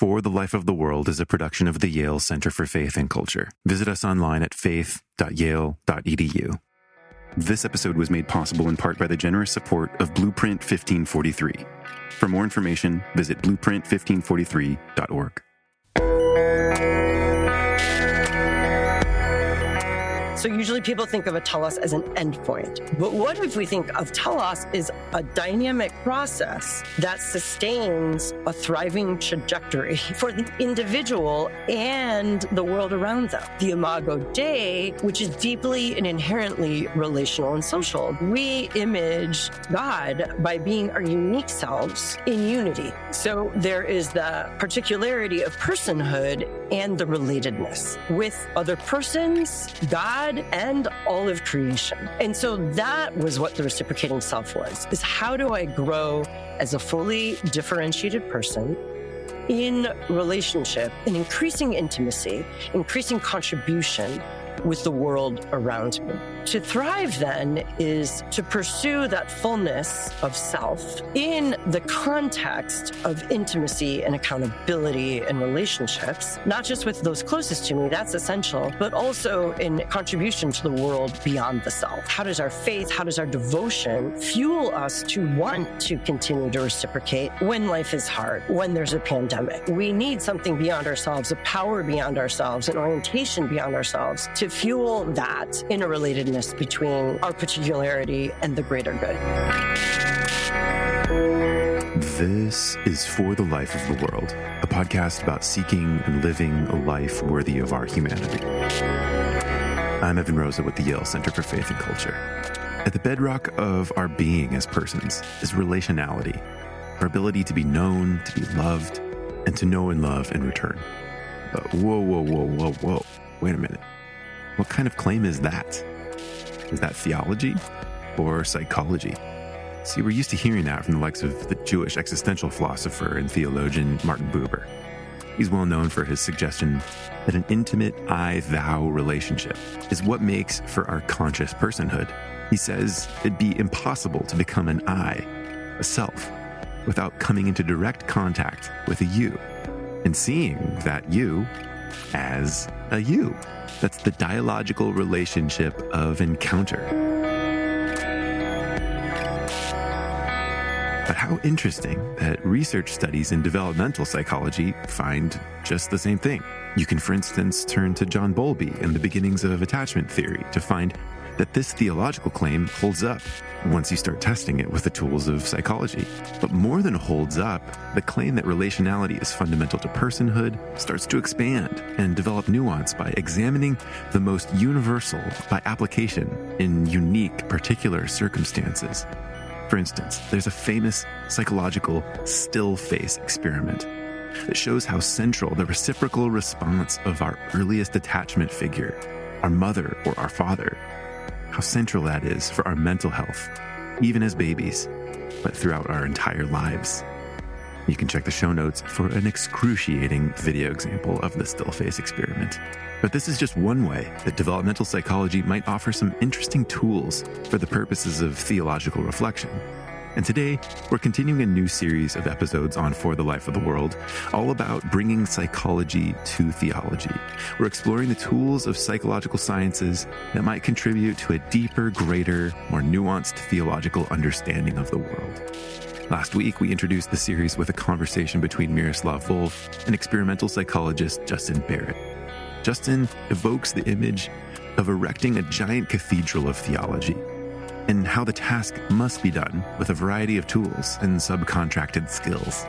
For the Life of the World is a production of the Yale Center for Faith and Culture. Visit us online at faith.yale.edu. This episode was made possible in part by the generous support of Blueprint 1543. For more information, visit blueprint1543.org. So usually people think of a telos as an endpoint. But what if we think of telos as a dynamic process that sustains a thriving trajectory for the individual and the world around them? The imago Dei, which is deeply and inherently relational and social. We image God by being our unique selves in unity. So there is the particularity of personhood and the relatedness with other persons, God, and all of creation. And so that was what the reciprocating self was, is how do I grow as a fully differentiated person in relationship, in increasing intimacy, increasing contribution with the world around me. To thrive then is to pursue that fullness of self in the context of intimacy and accountability and relationships, not just with those closest to me, that's essential, but also in contribution to the world beyond the self. How does our faith, how does our devotion fuel us to want to continue to reciprocate when life is hard, when there's a pandemic? We need something beyond ourselves, a power beyond ourselves, an orientation beyond ourselves to fuel that interrelatedness between our particularity and the greater good. This is For the Life of the World, a podcast about seeking and living a life worthy of our humanity. I'm Evan Rosa with the Yale Center for Faith and Culture. At the bedrock of our being as persons is relationality, our ability to be known, to be loved, and to know and love in return. But whoa. Wait a minute. What kind of claim is that? Is that theology or psychology? See, we're used to hearing that from the likes of the Jewish existential philosopher and theologian Martin Buber. He's well known for his suggestion that an intimate I-thou relationship is what makes for our conscious personhood. He says it'd be impossible to become an I, a self, without coming into direct contact with a you and seeing that you as a you. That's the dialogical relationship of encounter. But how interesting that research studies in developmental psychology find just the same thing. You can, for instance, turn to John Bowlby and the beginnings of attachment theory to find that this theological claim holds up once you start testing it with the tools of psychology. But more than holds up, the claim that relationality is fundamental to personhood starts to expand and develop nuance by examining the most universal by application in unique, particular circumstances. For instance, there's a famous psychological still face experiment that shows how central the reciprocal response of our earliest attachment figure, our mother or our father, how central that is for our mental health, even as babies, but throughout our entire lives. You can check the show notes for an excruciating video example of the still face experiment. But this is just one way that developmental psychology might offer some interesting tools for the purposes of theological reflection. And today, we're continuing a new series of episodes on For the Life of the World, all about bringing psychology to theology. We're exploring the tools of psychological sciences that might contribute to a deeper, greater, more nuanced theological understanding of the world. Last week, we introduced the series with a conversation between Miroslav Volf and experimental psychologist Justin Barrett. Justin evokes the image of erecting a giant cathedral of theology, and how the task must be done with a variety of tools and subcontracted skills.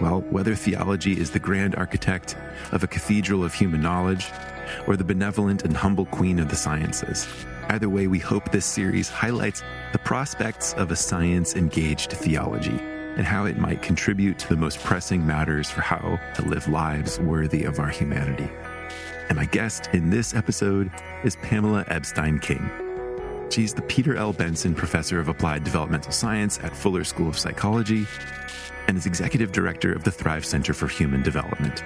Well, whether theology is the grand architect of a cathedral of human knowledge or the benevolent and humble queen of the sciences, either way, we hope this series highlights the prospects of a science-engaged theology and how it might contribute to the most pressing matters for how to live lives worthy of our humanity. And my guest in this episode is Pamela Epstein-King. She's the Peter L. Benson Professor of Applied Developmental Science at Fuller School of Psychology and is Executive Director of the Thrive Center for Human Development.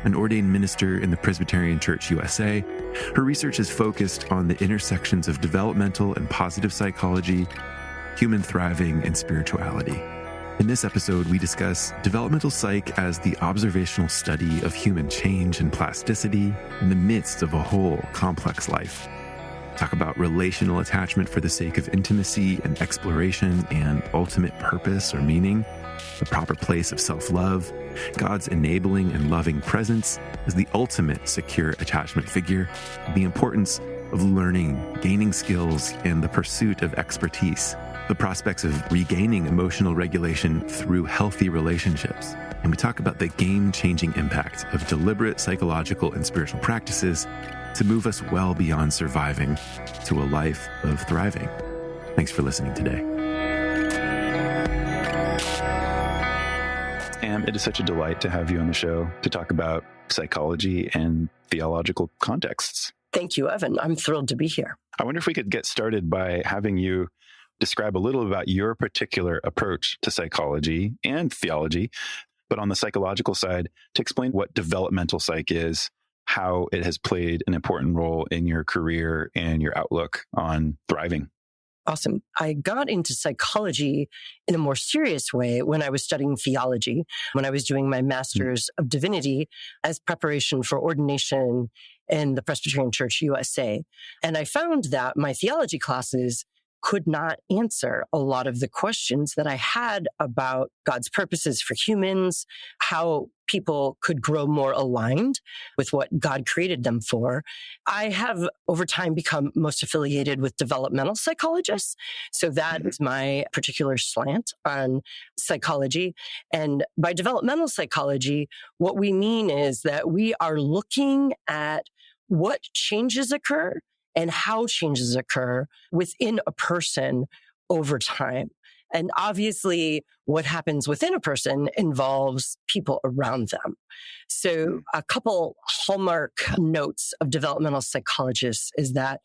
An ordained minister in the Presbyterian Church USA, her research is focused on the intersections of developmental and positive psychology, human thriving, and spirituality. In this episode, we discuss developmental psych as the observational study of human change and plasticity in the midst of a whole complex life. Talk about relational attachment for the sake of intimacy and exploration and ultimate purpose or meaning, the proper place of self-love, God's enabling and loving presence as the ultimate secure attachment figure, the importance of learning, gaining skills, and the pursuit of expertise, the prospects of regaining emotional regulation through healthy relationships. And we talk about the game-changing impact of deliberate psychological and spiritual practices to move us well beyond surviving to a life of thriving. Thanks for listening today. It is such a delight to have you on the show to talk about psychology and theological contexts. Thank you, Evan. I'm thrilled to be here. I wonder if we could get started by having you describe a little about your particular approach to psychology and theology, but on the psychological side, to explain what developmental psych is, how it has played an important role in your career and your outlook on thriving. Awesome. I got into psychology in a more serious way when I was studying theology, when I was doing my Master's of Divinity as preparation for ordination in the Presbyterian Church USA. And I found that my theology classes could not answer a lot of the questions that I had about God's purposes for humans, how people could grow more aligned with what God created them for. I have over time become most affiliated with developmental psychologists. So that is my particular slant on psychology. And by developmental psychology, what we mean is that we are looking at what changes occur and how changes occur within a person over time. And obviously, what happens within a person involves people around them. So a couple hallmark notes of developmental psychologists is that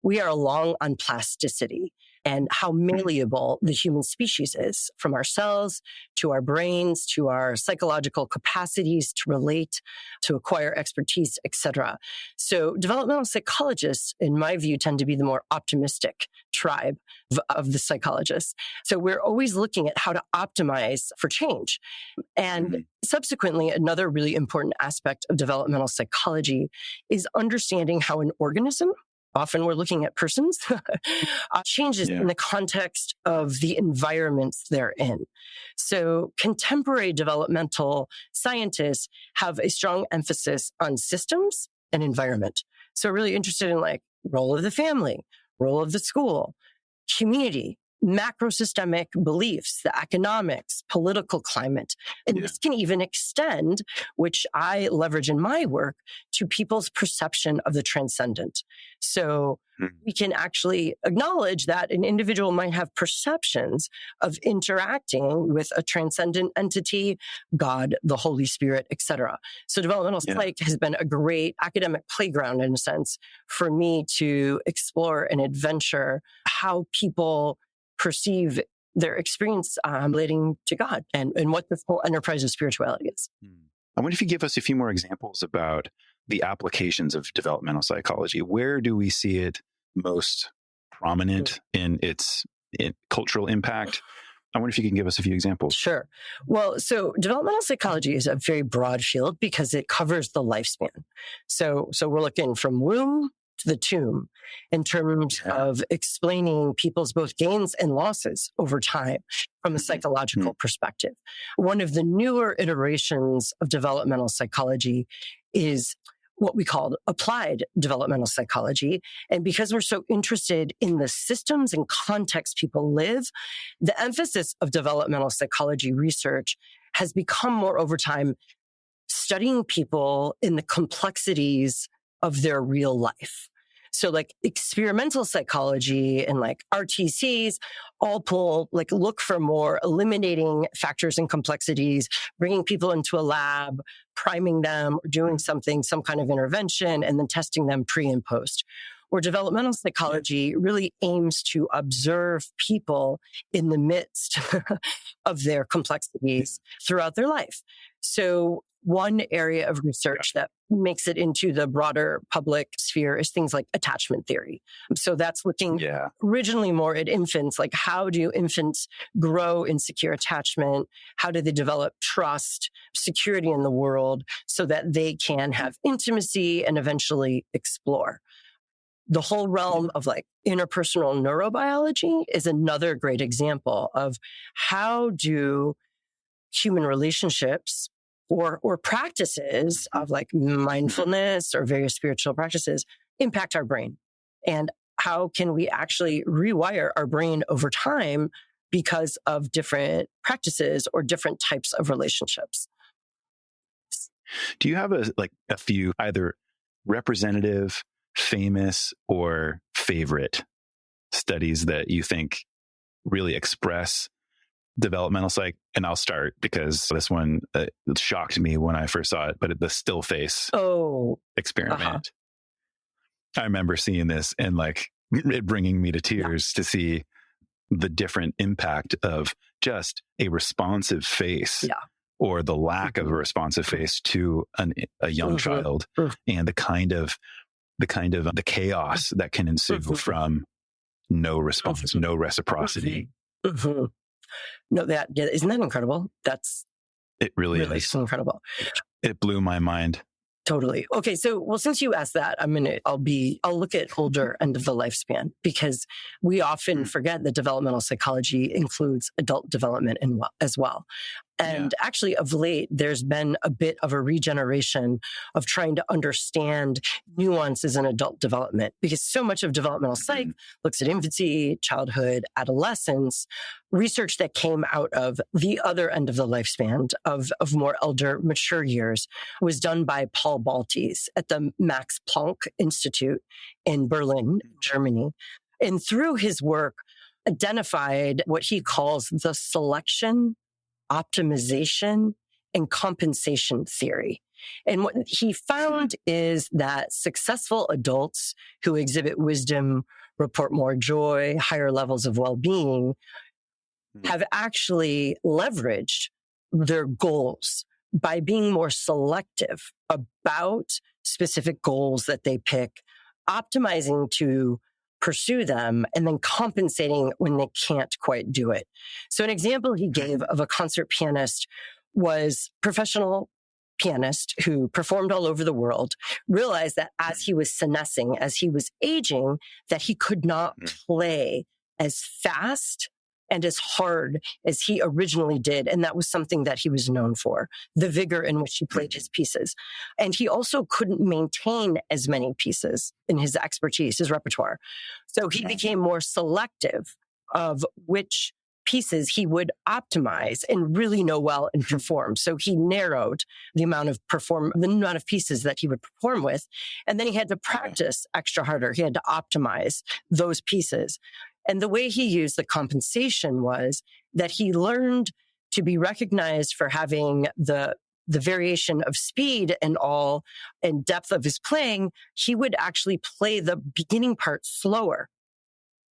we are long on plasticity and how malleable the human species is, from our cells to our brains to our psychological capacities to relate, to acquire expertise, etc. So developmental psychologists, in my view, tend to be the more optimistic tribe of the psychologists. So we're always looking at how to optimize for change. And subsequently, another really important aspect of developmental psychology is understanding how an organism, often we're looking at persons, changes in the context of the environments they're in. So contemporary developmental scientists have a strong emphasis on systems and environment. So really interested in like role of the family, role of the school, community, macrosystemic beliefs, the economics, political climate. And this can even extend, which I leverage in my work, to people's perception of the transcendent. So we can actually acknowledge that an individual might have perceptions of interacting with a transcendent entity, God, the Holy Spirit, etc. So developmental psych has been a great academic playground, in a sense, for me to explore and adventure how people perceive their experience relating to God and what this whole enterprise of spirituality is. I wonder if you give us a few more examples about the applications of developmental psychology. Where do we see it most prominent in its cultural impact? I wonder if you can give us a few examples. Sure. Well, so developmental psychology is a very broad field because it covers the lifespan. So we're looking from womb to the tomb in terms of explaining people's both gains and losses over time from a psychological perspective. One of the newer iterations of developmental psychology is what we call applied developmental psychology. And because we're so interested in the systems and context people live, the emphasis of developmental psychology research has become more over time studying people in the complexities of their real life. So like experimental psychology and like RTCs all look for more eliminating factors and complexities, bringing people into a lab, priming them, or doing something, some kind of intervention, and then testing them pre and post. Where developmental psychology really aims to observe people in the midst of their complexities throughout their life. So One area of research that makes it into the broader public sphere is things like attachment theory. So that's looking originally more at infants, like how do infants grow in secure attachment? How do they develop trust, security in the world so that they can have intimacy and eventually explore? The whole realm of like interpersonal neurobiology is another great example of how do human relationships or practices of like mindfulness or various spiritual practices impact our brain, and how can we actually rewire our brain over time because of different practices or different types of relationships. Do you have a few either representative, famous, or favorite studies that you think really express developmental psych? And I'll start because this one shocked me when I first saw it, but the still face experiment. I remember seeing this and like it bringing me to tears to see the different impact of just a responsive face or the lack of a responsive face to a young child, and the chaos that can ensue from no response, no reciprocity. No, isn't that incredible? It really is so incredible. It blew my mind. Totally. Okay. So, since you asked that, I'll look at older end of the lifespan, because we often forget that developmental psychology includes adult development as well. And actually, of late, there's been a bit of a regeneration of trying to understand nuances in adult development, because so much of developmental psych looks at infancy, childhood, adolescence. Research that came out of the other end of the lifespan of more elder, mature years was done by Paul Baltes at the Max Planck Institute in Berlin, Germany. And through his work, identified what he calls the selection, optimization, and compensation theory. And what he found is that successful adults who exhibit wisdom, report more joy, higher levels of well-being, have actually leveraged their goals by being more selective about specific goals that they pick, optimizing to pursue them, and then compensating when they can't quite do it. So an example he gave of a concert pianist was professional pianist who performed all over the world, realized that as he was senescing, as he was aging, that he could not play as fast and as hard as he originally did. And that was something that he was known for, the vigor in which he played his pieces. And he also couldn't maintain as many pieces in his expertise, his repertoire. So he became more selective of which pieces he would optimize and really know well and perform. So he narrowed the amount of pieces that he would perform with. And then he had to practice extra harder. He had to optimize those pieces. And the way he used the compensation was that he learned to be recognized for having the variation of speed and all and depth of his playing. He would actually play the beginning part slower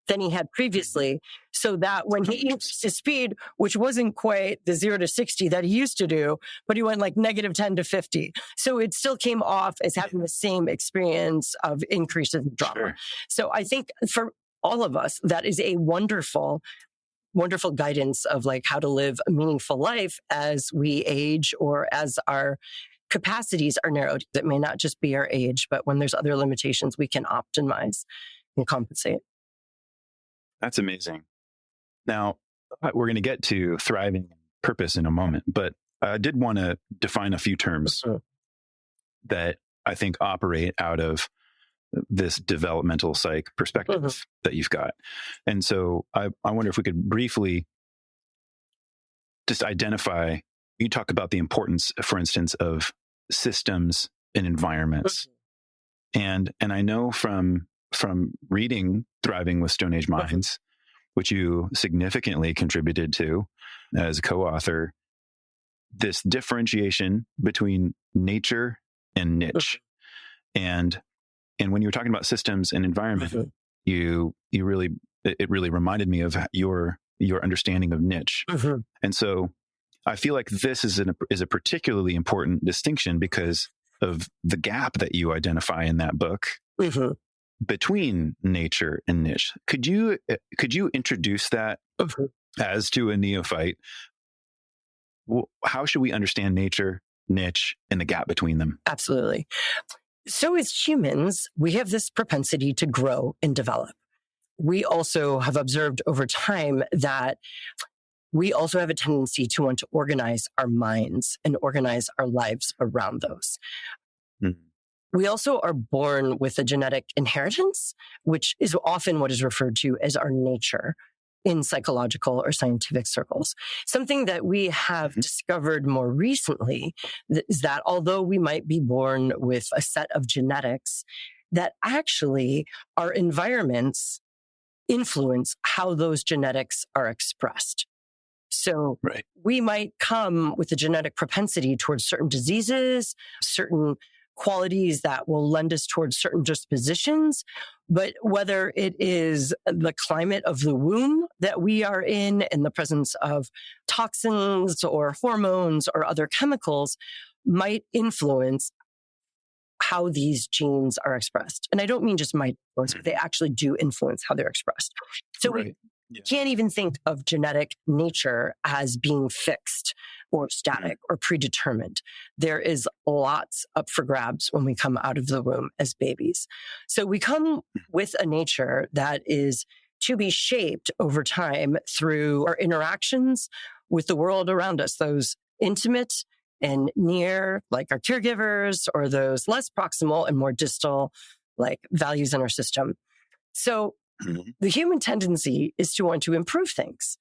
than he had previously, so that when he increased his speed, which wasn't quite the 0 to 60 that he used to do, but he went like -10 to 50. So it still came off as having the same experience of increase in drama. Sure. So I think for all of us, that is a wonderful, wonderful guidance of like how to live a meaningful life as we age or as our capacities are narrowed. It may not just be our age, but when there's other limitations, we can optimize and compensate. That's amazing. Now, we're going to get to thriving and purpose in a moment, but I did want to define a few terms that I think operate out of this developmental psych perspective that you've got. And so I wonder if we could briefly just identify, you talk about the importance, for instance, of systems and environments. And I know from reading Thriving with Stone Age Minds, which you significantly contributed to as a co-author, this differentiation between nature and niche. And when you were talking about systems and environment, it really reminded me of your understanding of niche. And so I feel like this is a particularly important distinction because of the gap that you identify in that book Mm-hmm. between nature and niche. Could you introduce that as to a neophyte? How should we understand nature, niche, and the gap between them? Absolutely. So as humans, we have this propensity to grow and develop. We also have observed over time that we also have a tendency to want to organize our minds and organize our lives around those. Mm-hmm. We also are born with a genetic inheritance, which is often what is referred to as our nature in psychological or scientific circles. Something that we have discovered more recently is that although we might be born with a set of genetics, that actually our environments influence how those genetics are expressed. So we might come with a genetic propensity towards certain diseases, certain qualities that will lend us towards certain dispositions. But whether it is the climate of the womb that we are in and the presence of toxins or hormones or other chemicals might influence how these genes are expressed. And I don't mean just might influence, but they actually do influence how they're expressed. So we can't even think of genetic nature as being fixed or static or predetermined. There is lots up for grabs when we come out of the womb as babies. So we come with a nature that is to be shaped over time through our interactions with the world around us, those intimate and near, like our caregivers, or those less proximal and more distal, like values in our system. So the human tendency is to want to improve things.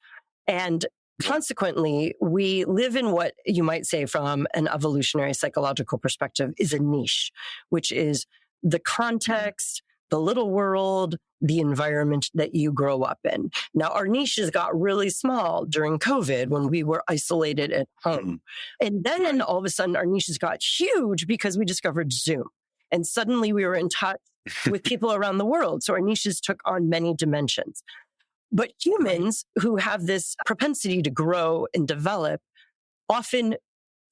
And consequently, we live in what you might say from an evolutionary psychological perspective is a niche, which is the context, the little world, the environment that you grow up in. Now, our niches got really small during COVID when we were isolated at home. And then all of a sudden, our niches got huge because we discovered Zoom. And suddenly we were in touch with people around the world. So our niches took on many dimensions. But humans who have this propensity to grow and develop often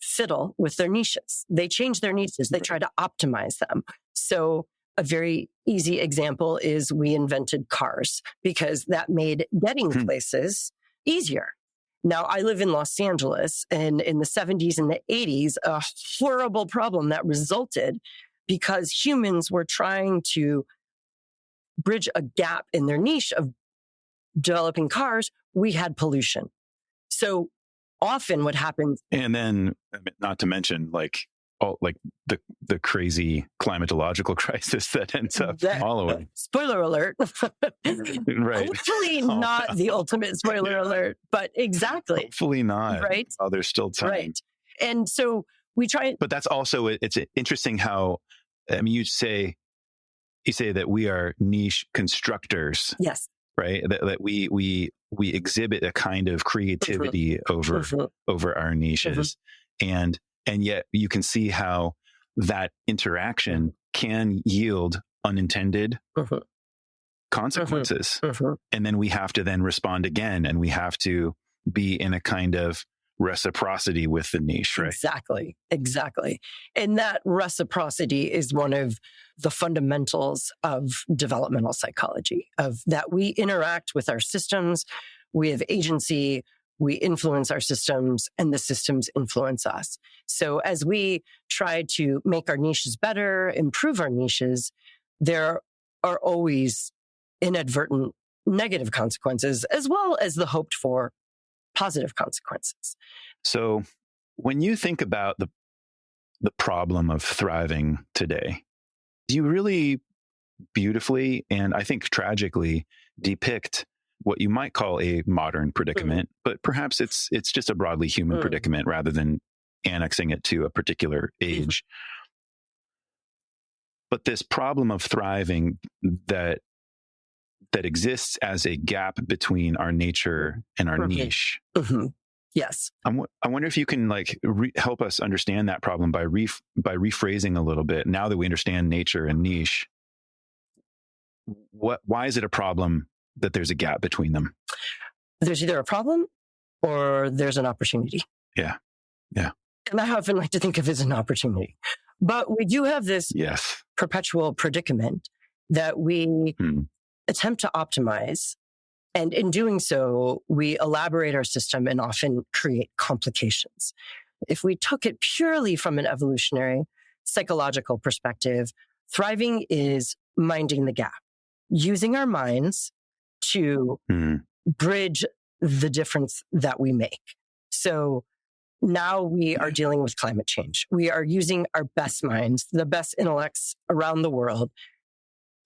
fiddle with their niches. They change their niches. They try to optimize them. So a very easy example is we invented cars because that made getting places easier. Now, I live in Los Angeles, and in the 70s and the 80s, a horrible problem that resulted because humans were trying to bridge a gap in their niche of developing cars. We had pollution. So often what happens... And then, not to mention, the crazy climatological crisis that ends up following. Spoiler alert. Right. Hopefully not the ultimate spoiler alert, but exactly. Hopefully not. Right. Oh, there's still time. Right. And so we try... But that's also, it's interesting how, you say that we are niche constructors. Yes. Right. That we exhibit a kind of creativity over our niches. And yet you can see how that interaction can yield unintended consequences. And then we have to then respond again, and we have to be in a kind of reciprocity with the niche, right? Exactly. And that reciprocity is one of the fundamentals of developmental psychology, of that we interact with our systems, we have agency, we influence our systems, and the systems influence us. So as we try to make our niches better, improve our niches, there are always inadvertent negative consequences, as well as the hoped for positive consequences. So when you think about the problem of thriving today, you really beautifully and I think tragically depict what you might call a modern predicament, but perhaps it's just a broadly human predicament rather than annexing it to a particular age. But this problem of thriving that exists as a gap between our nature and our niche. Yes. I wonder if you can help us understand that problem by rephrasing a little bit. Now that we understand nature and niche, why is it a problem that there's a gap between them? There's either a problem or there's an opportunity. Yeah. Yeah. And I often like to think of it as an opportunity. But we do have this Yes. perpetual predicament that we attempt to optimize. And in doing so, we elaborate our system and often create complications. If we took it purely from an evolutionary, psychological perspective, thriving is minding the gap, using our minds to bridge the difference that we make. So now we are dealing with climate change. We are using our best minds, the best intellects around the world,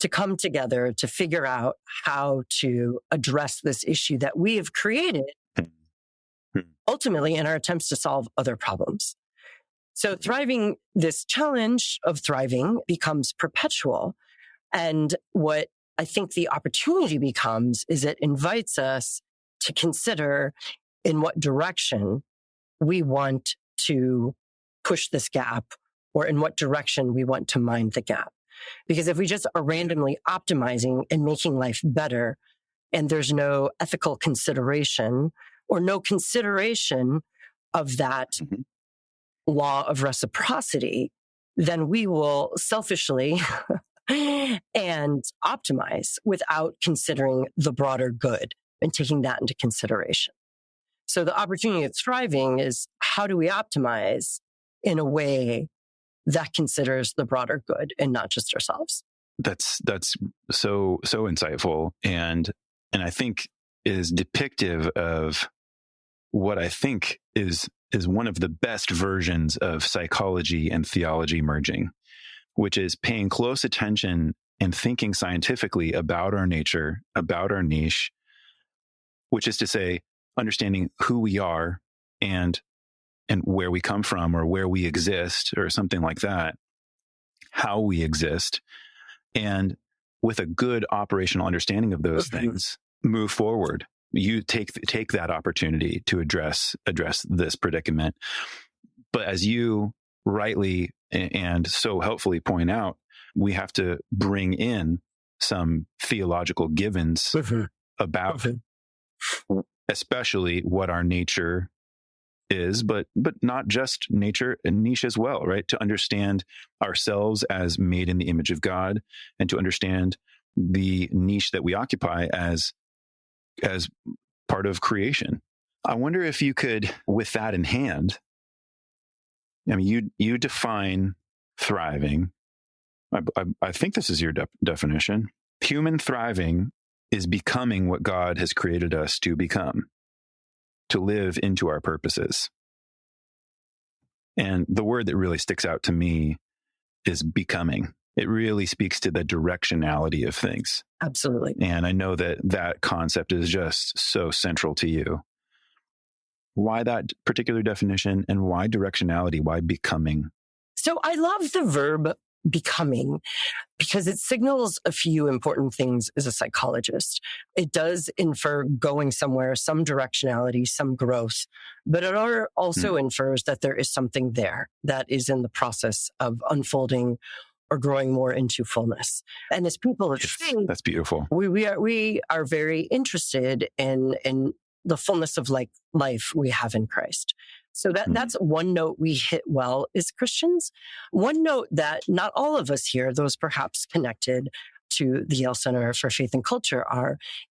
to come together to figure out how to address this issue that we have created, ultimately in our attempts to solve other problems. So thriving, this challenge of thriving becomes perpetual. And what I think the opportunity becomes is it invites us to consider in what direction we want to push this gap, or in what direction we want to mind the gap. Because if we just are randomly optimizing and making life better, and there's no ethical consideration or no consideration of that law of reciprocity, then we will selfishly and optimize without considering the broader good and taking that into consideration. So the opportunity of thriving is, how do we optimize in a way that considers the broader good and not just ourselves? That's so insightful, and I think is depictive of what I think is one of the best versions of psychology and theology merging, which is paying close attention and thinking scientifically about our nature, about our niche, which is to say, understanding who we are and where we come from, or where we exist, or something like that, how we exist, and with a good operational understanding of those things, move forward. You take that opportunity to address this predicament. But as you rightly and so helpfully point out, we have to bring in some theological givens about especially what our nature is, but not just nature and niche as well, right? To understand ourselves as made in the image of God, and to understand the niche that we occupy as part of creation. I wonder if you could, with that in hand, I mean, you define thriving. I think this is your definition. Human thriving is becoming what God has created us to become, to live into our purposes. And the word that really sticks out to me is becoming. It really speaks to the directionality of things. Absolutely. And I know that concept is just so central to you. Why that particular definition, and why directionality? Why becoming? So I love the verb becoming because it signals a few important things as a psychologist. It does infer going somewhere, some directionality, some growth, but it also infers that there is something there that is in the process of unfolding or growing more into fullness. And as people of faith, that's beautiful. We are very interested in the fullness of life we have in Christ. So that's one note we hit well as Christians. One note that not all of us here, those perhaps connected to the Yale Center for Faith and Culture,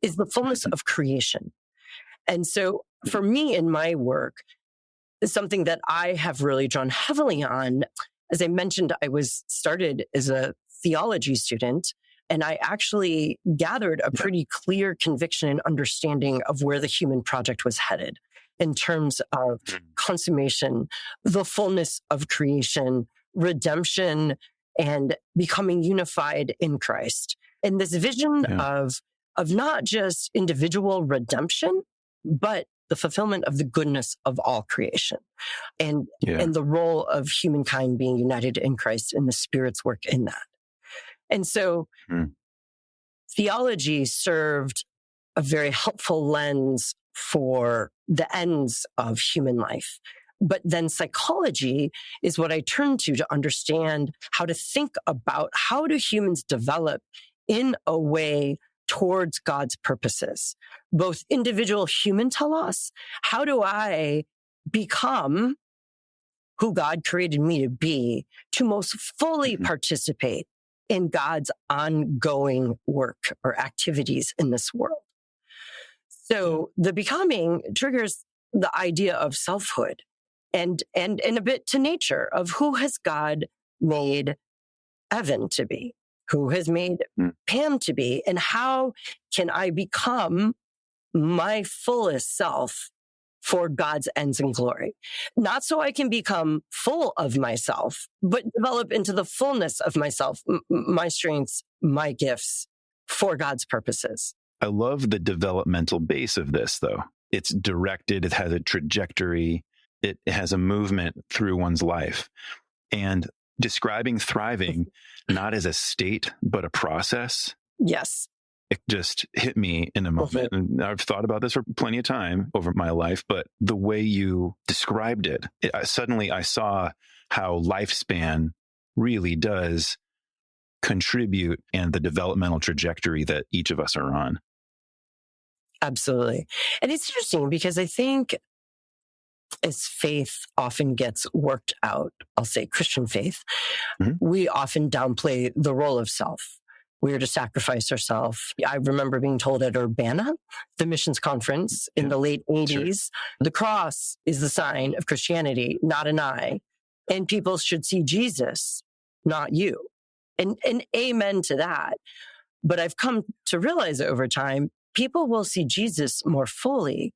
is the fullness of creation. And so for me in my work, is something that I have really drawn heavily on. As I mentioned, I was started as a theology student, and I actually gathered a pretty clear conviction and understanding of where the human project was headed in terms of consummation, the fullness of creation, redemption, and becoming unified in Christ. And this vision of not just individual redemption, but the fulfillment of the goodness of all creation, and the role of humankind being united in Christ and the Spirit's work in that. And so theology served a very helpful lens for the ends of human life. But then psychology is what I turn to understand how to think about how do humans develop in a way towards God's purposes, both individual human telos. How do I become who God created me to be, to most fully participate in God's ongoing work or activities in this world. So the becoming triggers the idea of selfhood and a bit to nature of who has God made Evan to be, who has made Pam to be, and how can I become my fullest self for God's ends and glory. Not so I can become full of myself, but develop into the fullness of myself, my strengths, my gifts for God's purposes. I love the developmental base of this, though. It's directed, it has a trajectory, it has a movement through one's life. And describing thriving not as a state, but a process. Yes. It just hit me in a moment. And I've thought about this for plenty of time over my life, but the way you described it, suddenly I saw how lifespan really does contribute and the developmental trajectory that each of us are on. Absolutely. And it's interesting because I think as faith often gets worked out, I'll say Christian faith, we often downplay the role of self. We are to sacrifice ourselves. I remember being told at Urbana, the missions conference in the late 80s, the cross is the sign of Christianity, not an eye. And people should see Jesus, not you. And amen to that. But I've come to realize over time, people will see Jesus more fully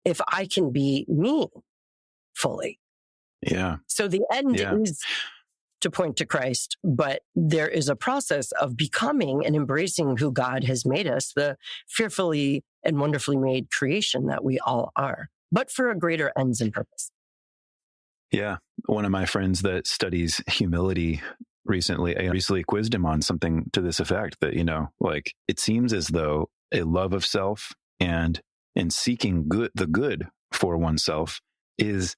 if I can be me fully. Yeah. So the end is to point to Christ, but there is a process of becoming and embracing who God has made us, the fearfully and wonderfully made creation that we all are, but for a greater ends and purpose. Yeah. One of my friends that studies humility I recently quizzed him on something to this effect that, like it seems as though a love of self and seeking the good for oneself is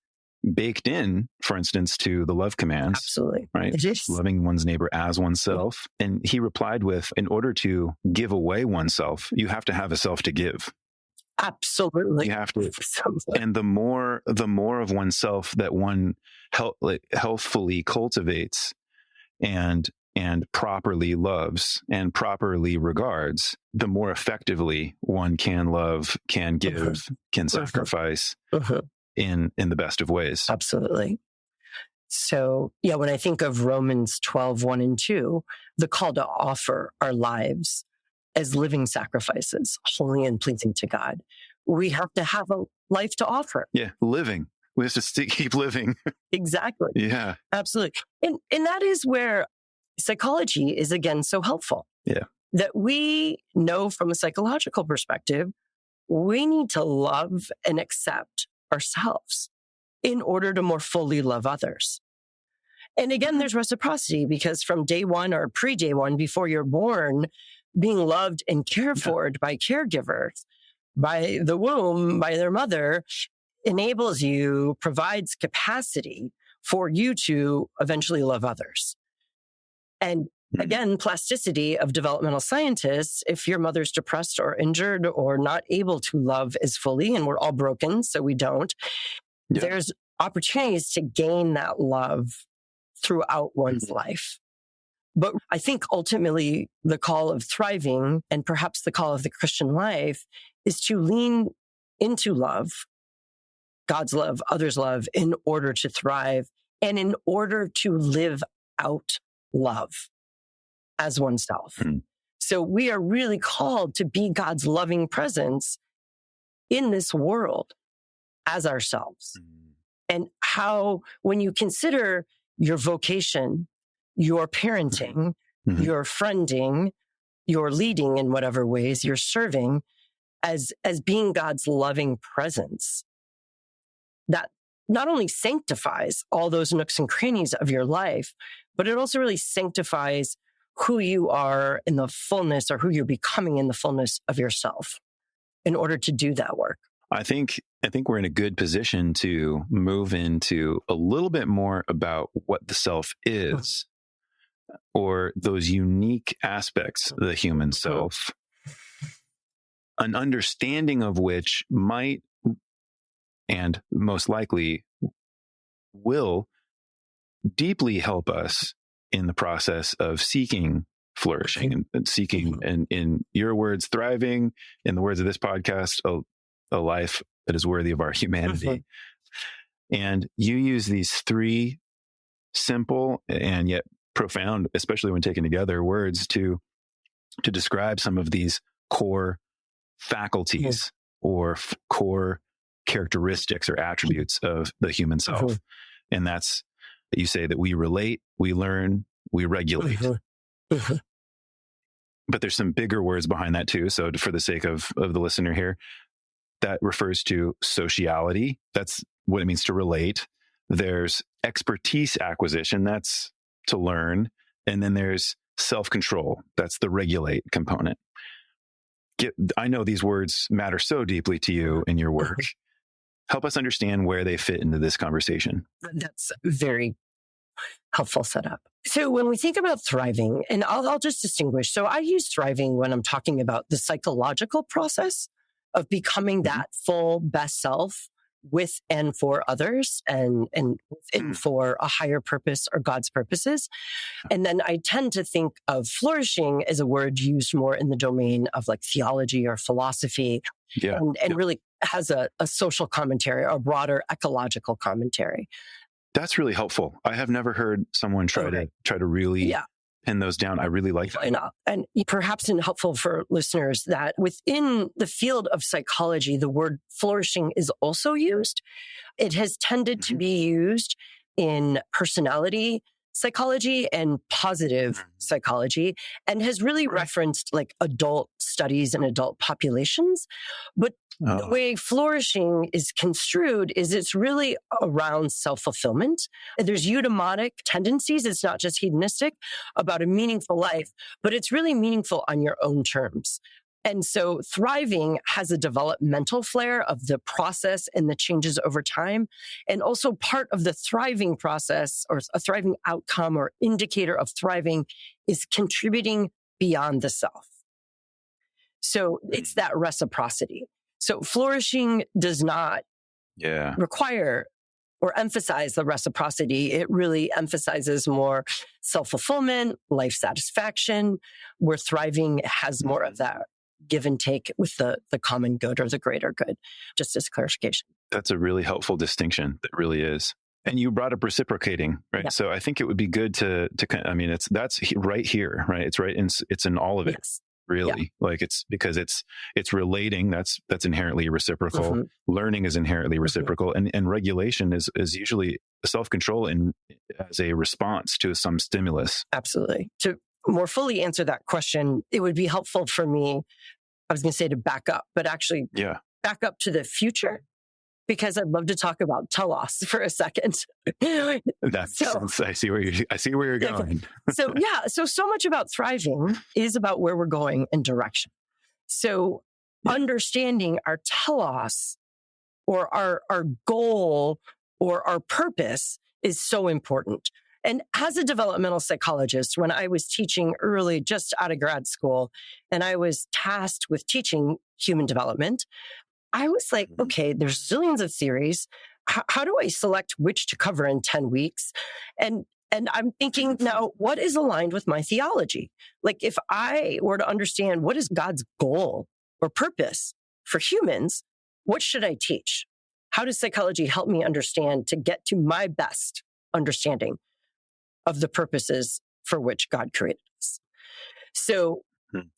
baked in, for instance, to the love commands. Absolutely. Right? It is. Loving one's neighbor as oneself. And he replied with, in order to give away oneself, you have to have a self to give. Absolutely. You have to. And the more of oneself that one healthfully cultivates and properly loves and properly regards, the more effectively one can love, can give, can sacrifice in the best of ways. Absolutely. So, when I think of Romans 12, 1 and 2, the call to offer our lives as living sacrifices, holy and pleasing to God, we have to have a life to offer. Yeah, living. We have to keep living. Exactly. Yeah. Absolutely. And that is where psychology is, again, so helpful. Yeah. That we know from a psychological perspective, we need to love and accept ourselves in order to more fully love others. And again, there's reciprocity because from day one or pre-day one, before you're born, being loved and cared for by caregivers, by the womb, by their mother, enables you, provides capacity for you to eventually love others. And again, plasticity of developmental scientists, if your mother's depressed or injured or not able to love as fully, and we're all broken, so we don't, there's opportunities to gain that love throughout one's life. But I think ultimately the call of thriving and perhaps the call of the Christian life is to lean into love, God's love, others' love, in order to thrive and in order to live out love as oneself. So we are really called to be God's loving presence in this world as ourselves. And how, when you consider your vocation, your parenting, your friending, your leading in whatever ways you're serving as being God's loving presence, that not only sanctifies all those nooks and crannies of your life, but it also really sanctifies who you are in the fullness or who you're becoming in the fullness of yourself in order to do that work. I think we're in a good position to move into a little bit more about what the self is, or those unique aspects of the human self, an understanding of which might and most likely will deeply help us in the process of seeking flourishing and seeking, and in your words, thriving, in the words of this podcast, a life that is worthy of our humanity. And you use these three simple and yet profound, especially when taken together, words to describe some of these core faculties or core characteristics or attributes of the human self. And that's, you say that we relate, we learn, we regulate. But there's some bigger words behind that too. So for the sake of the listener here, that refers to sociality. That's what it means to relate. There's expertise acquisition. That's to learn. And then there's self-control. That's the regulate component. I know these words matter so deeply to you in your work. Help us understand where they fit into this conversation. That's very helpful setup. So when we think about thriving, and I'll just distinguish. So I use thriving when I'm talking about the psychological process of becoming that full best self with and for others, and within for a higher purpose or God's purposes. And then I tend to think of flourishing as a word used more in the domain of like theology or philosophy, and really has a social commentary or a broader ecological commentary. That's really helpful. I have never heard someone try to really pin those down. I really like that. And perhaps helpful for listeners that within the field of psychology, the word flourishing is also used. It has tended to be used in personality psychology and positive psychology, and has really referenced like adult studies and adult populations. But the way flourishing is construed is it's really around self-fulfillment. There's eudaimotic tendencies. It's not just hedonistic about a meaningful life, but it's really meaningful on your own terms. And so thriving has a developmental flair of the process and the changes over time. And also part of the thriving process, or a thriving outcome or indicator of thriving, is contributing beyond the self. So it's that reciprocity. So flourishing does not require or emphasize the reciprocity. It really emphasizes more self-fulfillment, life satisfaction, where thriving has more of that give and take with the common good or the greater good, just as clarification. That's a really helpful distinction. That really is. And you brought up reciprocating, right? Yeah. So I think it would be good to I mean, that's right here, right? It's in all of it. Yes. Really, like it's because it's relating. That's inherently reciprocal. Learning is inherently reciprocal, and regulation is usually self-control as a response to some stimulus. Absolutely. To more fully answer that question, it would be helpful for me, I was going to say to back up, but actually back up to the future, because I'd love to talk about telos for a second. I see where you're going. So much about thriving is about where we're going and direction. So understanding our telos, or our goal, or our purpose, is so important. And as a developmental psychologist, when I was teaching early, just out of grad school, and I was tasked with teaching human development, I was like, okay, there's zillions of theories. How do I select which to cover in 10 weeks? And I'm thinking, now, what is aligned with my theology? Like, if I were to understand what is God's goal or purpose for humans, what should I teach? How does psychology help me understand to get to my best understanding of the purposes for which God created us? So,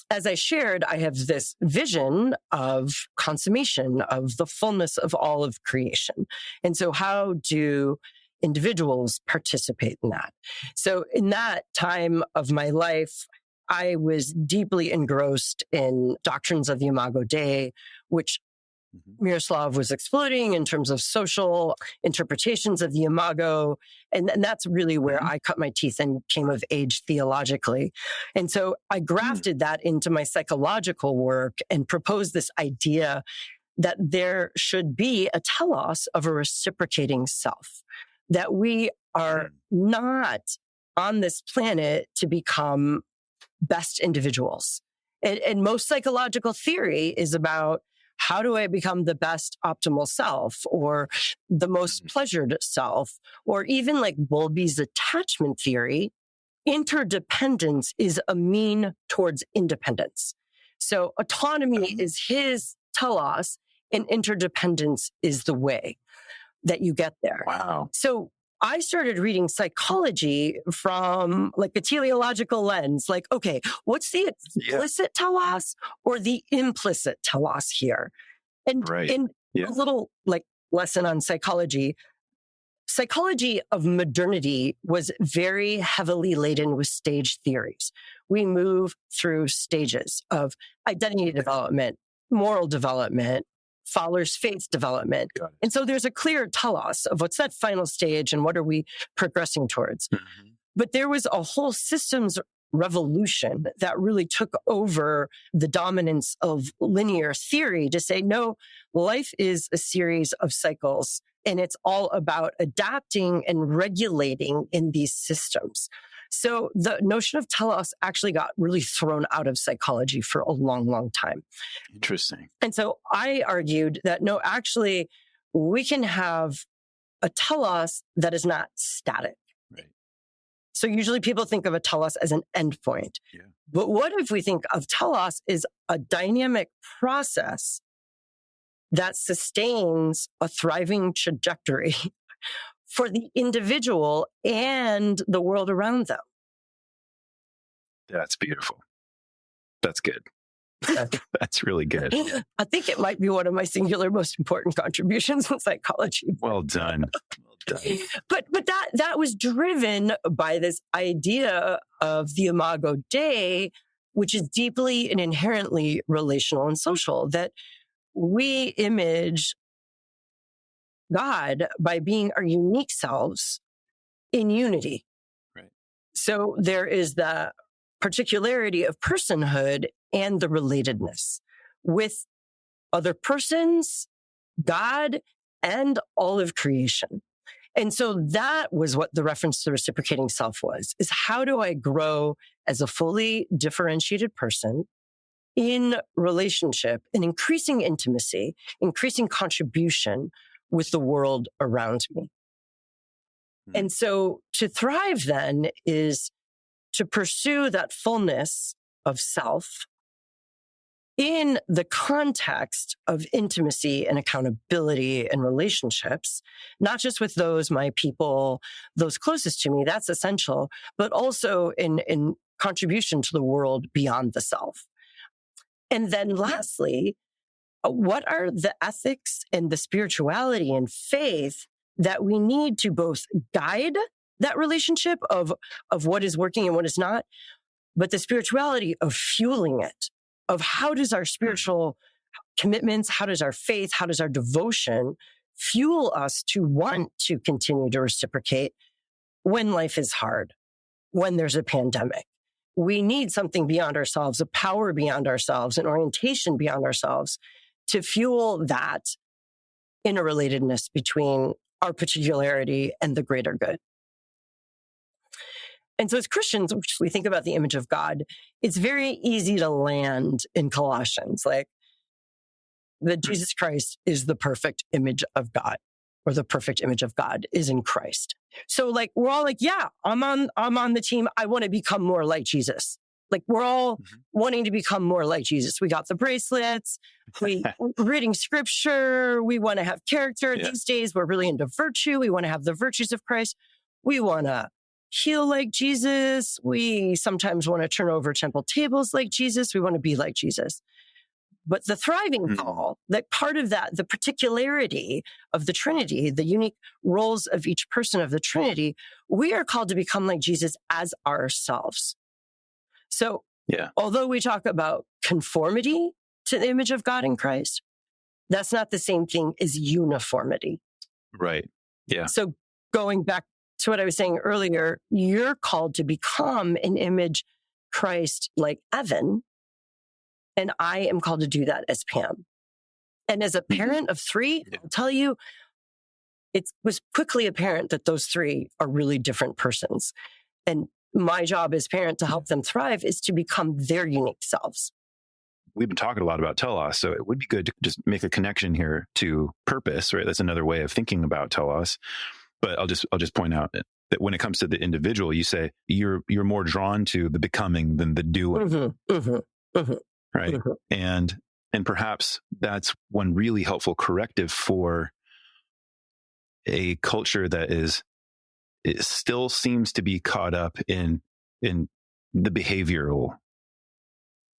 as I shared, I have this vision of consummation, of the fullness of all of creation. And so how do individuals participate in that? So in that time of my life, I was deeply engrossed in doctrines of the imago Dei, which Miroslav was exploiting in terms of social interpretations of the imago. And that's really where I cut my teeth and came of age theologically. And so I grafted that into my psychological work and proposed this idea that there should be a telos of a reciprocating self, that we are not on this planet to become best individuals. And most psychological theory is about how do I become the best optimal self or the most pleasured self? Or even like Bowlby's attachment theory, interdependence is a mean towards independence. So autonomy is his telos and interdependence is the way that you get there. Wow. So I started reading psychology from like a teleological lens. Like, okay, what's the explicit telos or the implicit telos here? And in a little like lesson on psychology, psychology of modernity was very heavily laden with stage theories. We move through stages of identity development, moral development, Fowler's faith development. And so there's a clear telos of what's that final stage and what are we progressing towards. Mm-hmm. But there was a whole systems revolution that really took over the dominance of linear theory to say, no, life is a series of cycles and it's all about adapting and regulating in these systems. So the notion of telos actually got really thrown out of psychology for a long, long time. Interesting. And so I argued that no, actually, we can have a telos that is not static. Right. So usually people think of a telos as an endpoint. Yeah. But what if we think of telos as a dynamic process that sustains a thriving trajectory for the individual and the world around them? That's beautiful. That's good. That's really good. I think it might be one of my singular most important contributions in psychology. Well done. Well done. But that was driven by this idea of the imago Dei, which is deeply and inherently relational and social, that we image God by being our unique selves in unity. Right. So there is the particularity of personhood and the relatedness with other persons, God, and all of creation. And so that was what the reference to the reciprocating self was, is how do I grow as a fully differentiated person in relationship and increasing intimacy, increasing contribution with the world around me. Mm-hmm. And so to thrive then is to pursue that fullness of self in the context of intimacy and accountability and relationships, not just with those, my people, those closest to me, that's essential, but also in contribution to the world beyond the self. And then lastly, what are the ethics and the spirituality and faith that we need to both guide that relationship of what is working and what is not, but the spirituality of fueling it, of how does our spiritual commitments, how does our faith, how does our devotion fuel us to want to continue to reciprocate when life is hard, when there's a pandemic. We need something beyond ourselves, a power beyond ourselves, an orientation beyond ourselves to fuel that interrelatedness between our particularity and the greater good. And so as Christians, we think about the image of God, it's very easy to land in Colossians, like that Jesus Christ is the perfect image of God, or the perfect image of God is in Christ. So like, we're all like, yeah, I'm on the team. I want to become more like Jesus. Like we're all wanting to become more like Jesus. We got the bracelets, we're reading scripture. We want to have character. These days, we're really into virtue. We want to have the virtues of Christ. We want to heal like Jesus. We sometimes want to turn over temple tables like Jesus. We want to be like Jesus. But the thriving call, that part of that, the particularity of the Trinity, the unique roles of each person of the Trinity, we are called to become like Jesus as ourselves. So although we talk about conformity to the image of God in Christ, that's not the same thing as uniformity. Right. Yeah. So going back to what I was saying earlier, you're called to become an image Christ like Evan. And I am called to do that as Pam. And as a parent of three, I'll tell you, it was quickly apparent that those three are really different persons. And my job as parent to help them thrive is to become their unique selves. we've been talking a lot about telos, so it would be good to just make a connection here to purpose, right? That's another way of thinking about telos. But I'll just point out that when it comes to the individual, you say you're more drawn to the becoming than the doing, right? And perhaps that's one really helpful corrective for a culture that it still seems to be caught up in the behavioral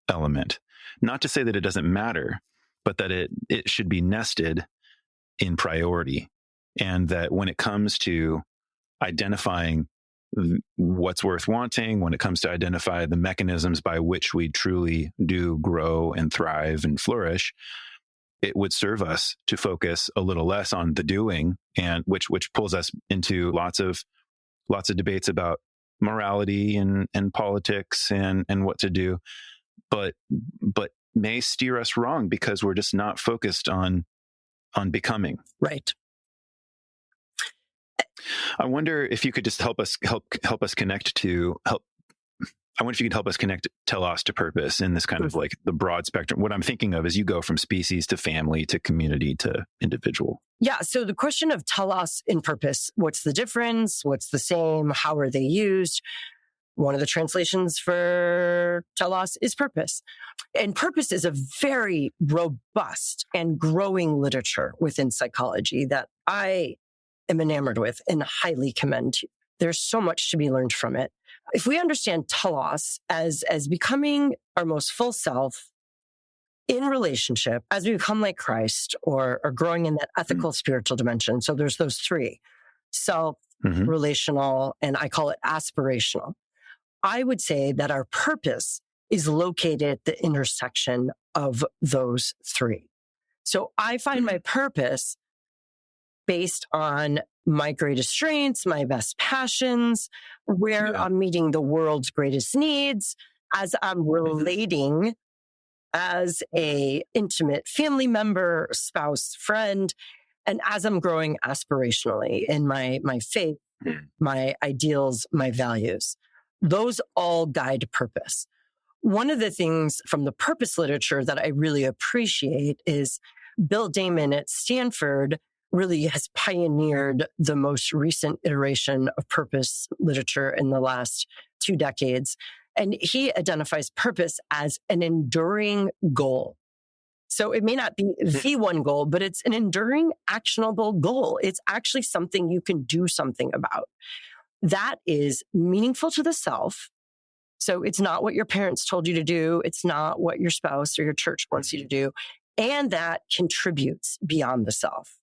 element. Not to say that it doesn't matter, but that it should be nested in priority. And that when it comes to identifying what's worth wanting, when it comes to identify the mechanisms by which we truly do grow and thrive and flourish, it would serve us to focus a little less on the doing, and which pulls us into lots of debates about morality and politics and what to do, but may steer us wrong because we're just not focused on becoming. Right. I wonder if you could just help us connect to help. I wonder if you could help us connect telos to purpose in this kind of like the broad spectrum. What I'm thinking of is you go from species to family to community to individual. Yeah. So the question of telos and purpose, what's the difference? What's the same? How are they used? One of the translations for telos is purpose. And purpose is a very robust and growing literature within psychology that I am enamored with and highly commend. There's so much to be learned from it. If we understand telos as becoming our most full self in relationship, as we become like Christ or growing in that ethical spiritual dimension. So there's those three: self, relational, and I call it aspirational. I would say that our purpose is located at the intersection of those three. So I find my purpose based on my greatest strengths, my best passions, where I'm meeting the world's greatest needs, as I'm relating as a intimate family member, spouse, friend, and as I'm growing aspirationally in my faith, my ideals, my values. Those all guide purpose. One of the things from the purpose literature that I really appreciate is Bill Damon at Stanford really has pioneered the most recent iteration of purpose literature in the last 2 decades. And he identifies purpose as an enduring goal. So it may not be the one goal, but it's an enduring, actionable goal. It's actually something you can do something about. That is meaningful to the self. So it's not what your parents told you to do. It's not what your spouse or your church wants you to do. And that contributes beyond the self.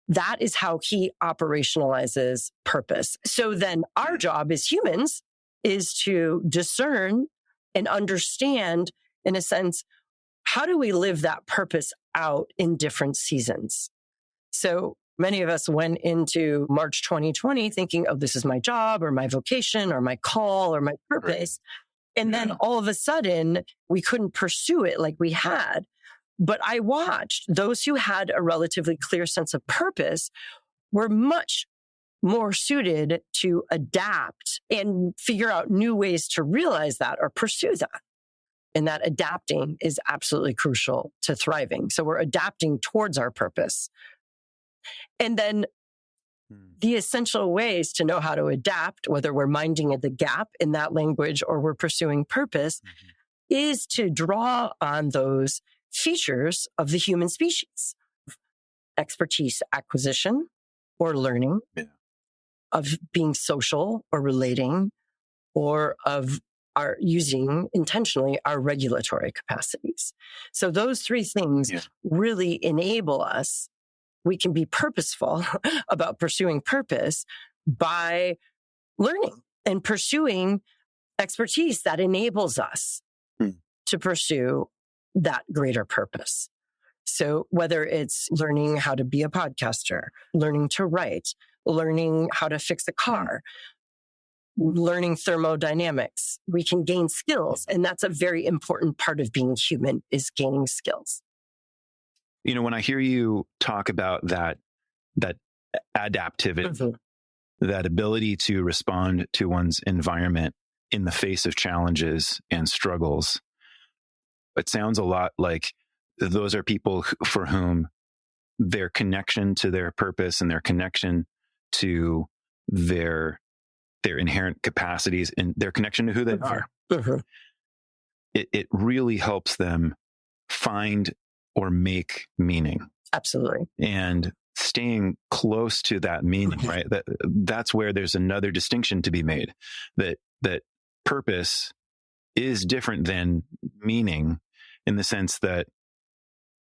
That is how he operationalizes purpose. So then our job as humans is to discern and understand, in a sense, how do we live that purpose out in different seasons? So many of us went into March 2020 thinking, oh, this is my job or my vocation or my call or my purpose. And then all of a sudden, we couldn't pursue it like we had. But I watched those who had a relatively clear sense of purpose were much more suited to adapt and figure out new ways to realize that or pursue that. And that adapting is absolutely crucial to thriving. So we're adapting towards our purpose. And then the essential ways to know how to adapt, whether we're minding the gap in that language or we're pursuing purpose, is to draw on those features of the human species: expertise acquisition or learning, of being social or relating, or of our using intentionally our regulatory capacities. So those three things really enable us. We can be purposeful about pursuing purpose by learning and pursuing expertise that enables us to pursue that greater purpose. So whether it's learning how to be a podcaster, learning to write, learning how to fix a car, learning thermodynamics, we can gain skills. And that's a very important part of being human, is gaining skills. You know, when I hear you talk about that adaptivity, that ability to respond to one's environment in the face of challenges and struggles, It sounds a lot like those are people for whom their connection to their purpose and their connection to their inherent capacities and their connection to who they are. It really helps them find or make meaning. Absolutely. And staying close to that meaning, right? That's where there's another distinction to be made, that purpose is different than meaning, in the sense that,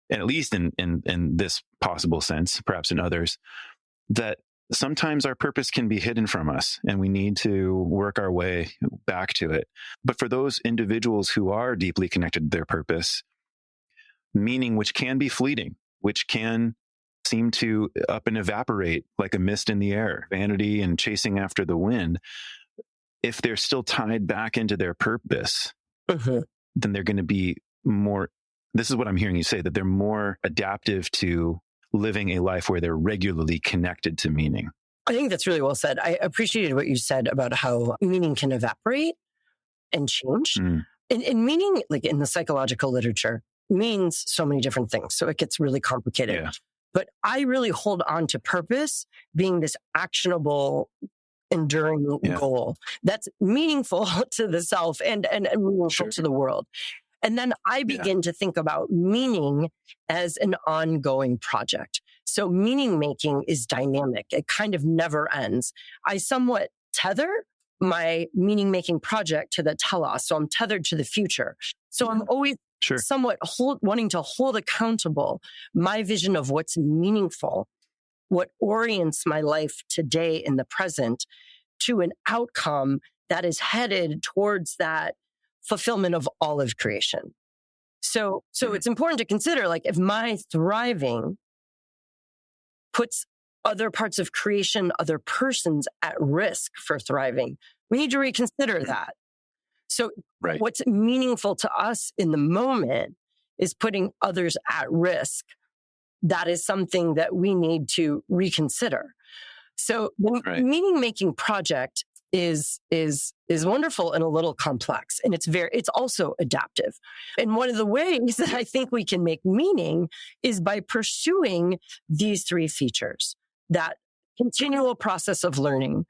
and at least in this possible sense, perhaps in others, that sometimes our purpose can be hidden from us and we need to work our way back to it. But for those individuals who are deeply connected to their purpose, meaning, which can be fleeting, which can seem to up and evaporate like a mist in the air, vanity and chasing after the wind, if they're still tied back into their purpose, then they're going to be more, this is what I'm hearing you say, that they're more adaptive to living a life where they're regularly connected to meaning. I think that's really well said. I appreciated what you said about how meaning can evaporate and change. And meaning, like in the psychological literature, means so many different things. So it gets really complicated. Yeah. But I really hold on to purpose being this actionable, enduring goal that's meaningful to the self and meaningful to the world. And then I begin to think about meaning as an ongoing project. So meaning making is dynamic. It kind of never ends. I somewhat tether my meaning making project to the telos. So I'm tethered to the future. So I'm always somewhat wanting to hold accountable my vision of what's meaningful, what orients my life today in the present, to an outcome that is headed towards that fulfillment of all of creation. So it's important to consider, like, if my thriving puts other parts of creation, other persons at risk for thriving, we need to reconsider that. So what's meaningful to us in the moment is putting others at risk. That is something that we need to reconsider. So the meaning-making project is wonderful and a little complex, and it's also adaptive. And one of the ways that I think we can make meaning is by pursuing these three features: that continual process of learning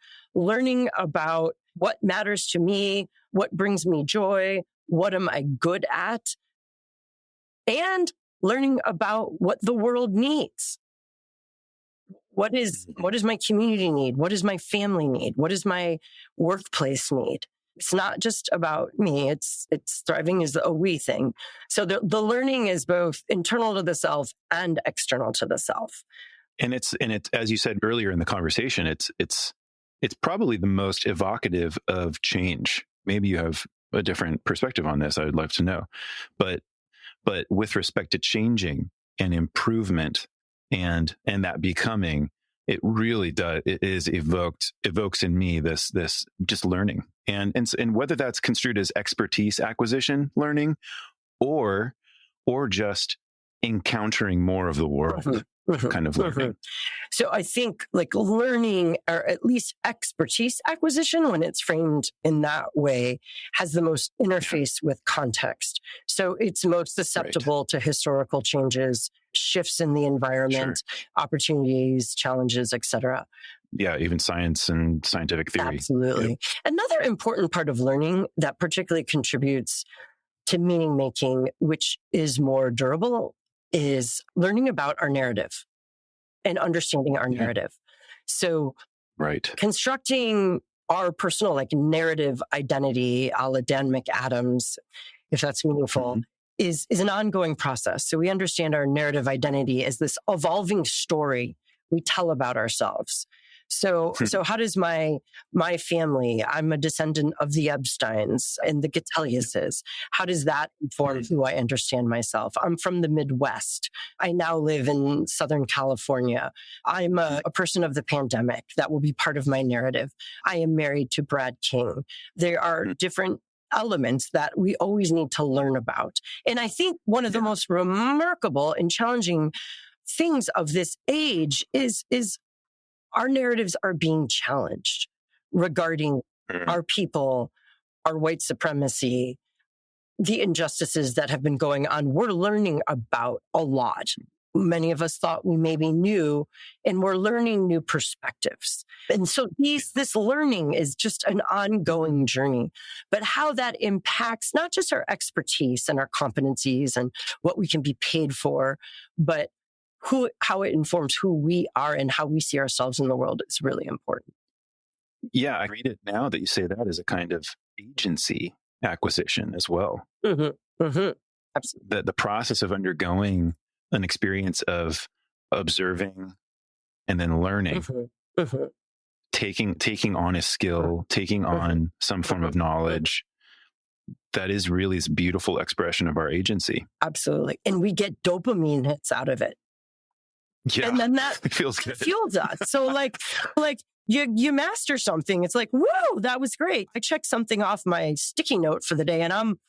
about what matters to me, what brings me joy, what am I good at, and learning about what the world needs. What does my community need? What does my family need? What does my workplace need? It's not just about me. It's thriving is a we thing. So the learning is both internal to the self and external to the self. And it's as you said earlier in the conversation, it's probably the most evocative of change. Maybe you have a different perspective on this. I would love to know. But with respect to changing and improvement and that becoming, it really does. It is evokes in me this just learning, and whether that's construed as expertise acquisition learning, or just encountering more of the world. Kind of learning. So I think, like, learning, or at least expertise acquisition, when it's framed in that way, has the most interface with context. So it's most susceptible to historical changes, shifts in the environment, opportunities, challenges, etc. Yeah, even science and scientific theory. Absolutely. Yep. Another important part of learning that particularly contributes to meaning making, which is more durable, is learning about our narrative and understanding our narrative. So constructing our personal, like, narrative identity, a la Dan McAdams, if that's meaningful, is an ongoing process. So we understand our narrative identity as this evolving story we tell about ourselves. So how does my family, I'm a descendant of the Epsteins and the Gateliuses, how does that inform who I understand myself? I'm from the Midwest. I now live in Southern California. I'm a person of the pandemic. That will be part of my narrative. I am married to Brad King. There are different elements that we always need to learn about. And I think one of the most remarkable and challenging things of this age is our narratives are being challenged regarding our people, our white supremacy, the injustices that have been going on, we're learning about a lot. Many of us thought we maybe knew, and we're learning new perspectives. And so this learning is just an ongoing journey, but how that impacts not just our expertise and our competencies and what we can be paid for, but how it informs who we are and how we see ourselves in the world is really important. Yeah, I read it now that you say that as a kind of agency acquisition as well. Mm-hmm. Mm-hmm. Absolutely. The process of undergoing an experience of observing and then learning, Mm-hmm. Mm-hmm. taking on a skill, taking on some form of knowledge, that is really this beautiful expression of our agency. Absolutely. And we get dopamine hits out of it. Yeah. And then that feels good. Fuels us. So like you master something. It's like, whoa, that was great. I checked something off my sticky note for the day and I'm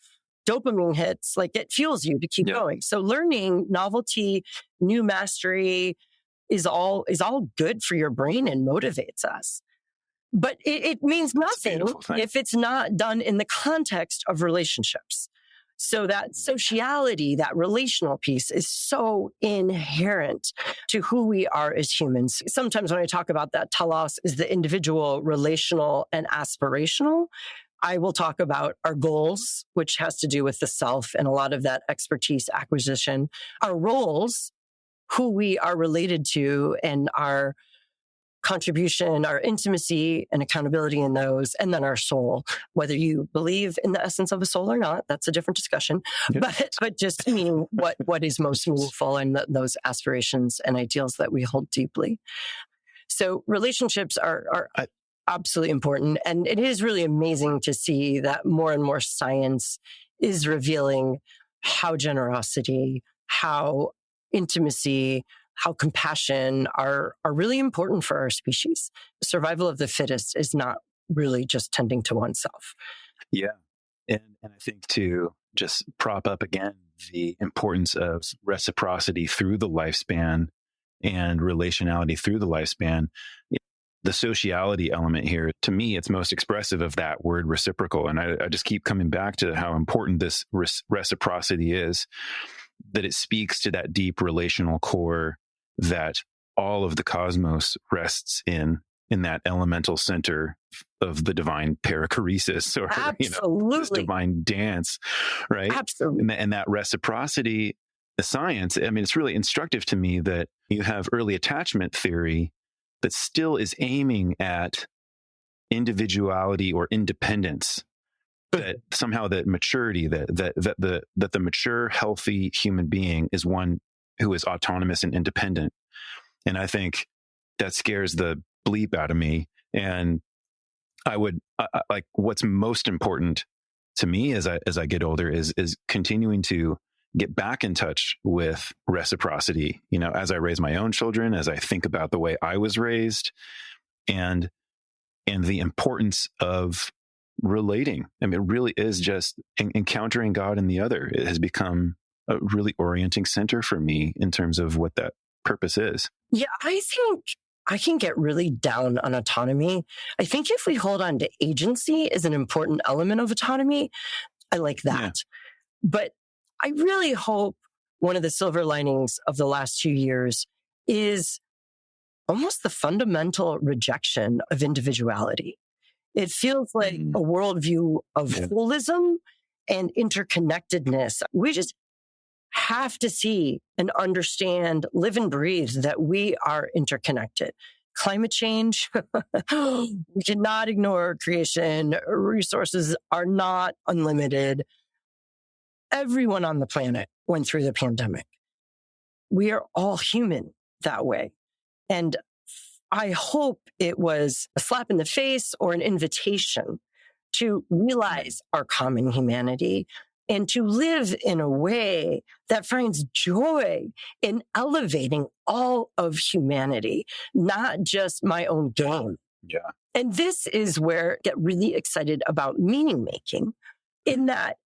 dopamine hits. Like it fuels you to keep going. So learning, novelty, new mastery is all good for your brain and motivates us. But it means nothing if it's not done in the context of relationships. So that sociality, that relational piece is so inherent to who we are as humans. Sometimes when I talk about that, telos is the individual, relational, and aspirational. I will talk about our goals, which has to do with the self and a lot of that expertise acquisition. Our roles, who we are related to, and our contribution, our intimacy and accountability in those, and then our soul. Whether you believe in the essence of a soul or not, that's a different discussion. Yeah. But just meaning what is most meaningful and those aspirations and ideals that we hold deeply. So relationships are absolutely important. And it is really amazing to see that more and more science is revealing how generosity, how intimacy, how compassion are really important for our species. Survival of the fittest is not really just tending to oneself. Yeah. And I think to just prop up again the importance of reciprocity through the lifespan and relationality through the lifespan, the sociality element here, to me, it's most expressive of that word reciprocal. And I just keep coming back to how important this reciprocity is, that it speaks to that deep relational core that all of the cosmos rests in that elemental center of the divine perichoresis, or this divine dance, right? Absolutely. And that reciprocity, the science, I mean, it's really instructive to me that you have early attachment theory that still is aiming at individuality or independence. That somehow that maturity, that the mature, healthy human being is one who is autonomous and independent. And I think that scares the bleep out of me. And I would like, what's most important to me as I get older is continuing to get back in touch with reciprocity, as I raise my own children, as I think about the way I was raised, and the importance of relating. I mean, it really is just encountering God in the other. It has become a really orienting center for me in terms of what that purpose is. Yeah, I think I can get really down on autonomy. I think if we hold on to agency as an important element of autonomy, I like that. Yeah. But I really hope one of the silver linings of the last 2 years is almost the fundamental rejection of individuality. It feels like a worldview of holism and interconnectedness. We just have to see and understand, live and breathe that we are interconnected. Climate change, we cannot ignore creation. Resources are not unlimited. Everyone on the planet went through the pandemic. We are all human that way. And I hope it was a slap in the face or an invitation to realize our common humanity and to live in a way that finds joy in elevating all of humanity, not just my own gain. Yeah. And this is where I get really excited about meaning making, in that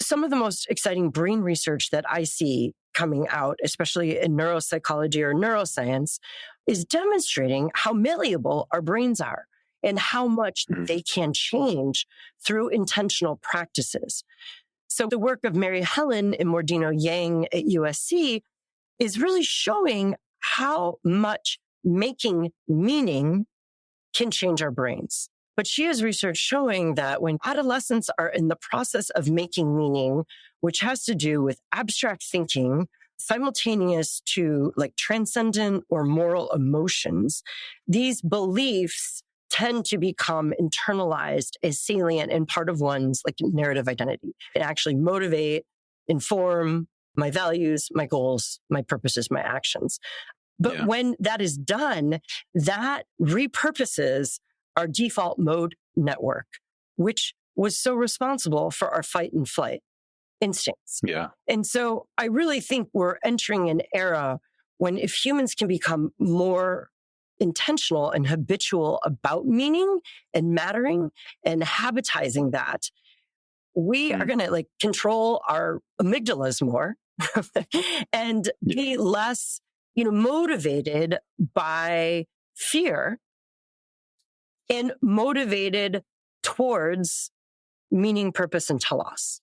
some of the most exciting brain research that I see coming out, especially in neuropsychology or neuroscience, is demonstrating how malleable our brains are and how much they can change through intentional practices. So the work of Mary Helen and Mordino Yang at USC is really showing how much making meaning can change our brains. But she has research showing that when adolescents are in the process of making meaning, which has to do with abstract thinking, simultaneous to like transcendent or moral emotions, these beliefs tend to become internalized as salient and part of one's like narrative identity. It actually motivate, inform my values, my goals, my purposes, my actions. But when that is done, that repurposes our default mode network, which was so responsible for our fight and flight instincts. Yeah. And so I really think we're entering an era when if humans can become more intentional and habitual about meaning and mattering and habitizing that, we are going to like control our amygdalas more and be less, motivated by fear and motivated towards meaning, purpose, and telos.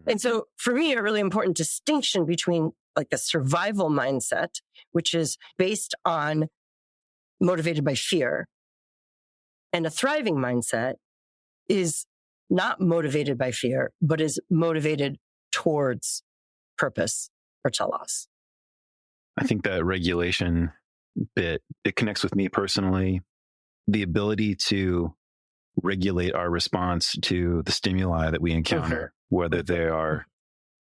And so for me, a really important distinction between like a survival mindset, which is based on motivated by fear, and a thriving mindset is not motivated by fear, but is motivated towards purpose or telos. I think that regulation bit, it connects with me personally. The ability to regulate our response to the stimuli that we encounter, whether they are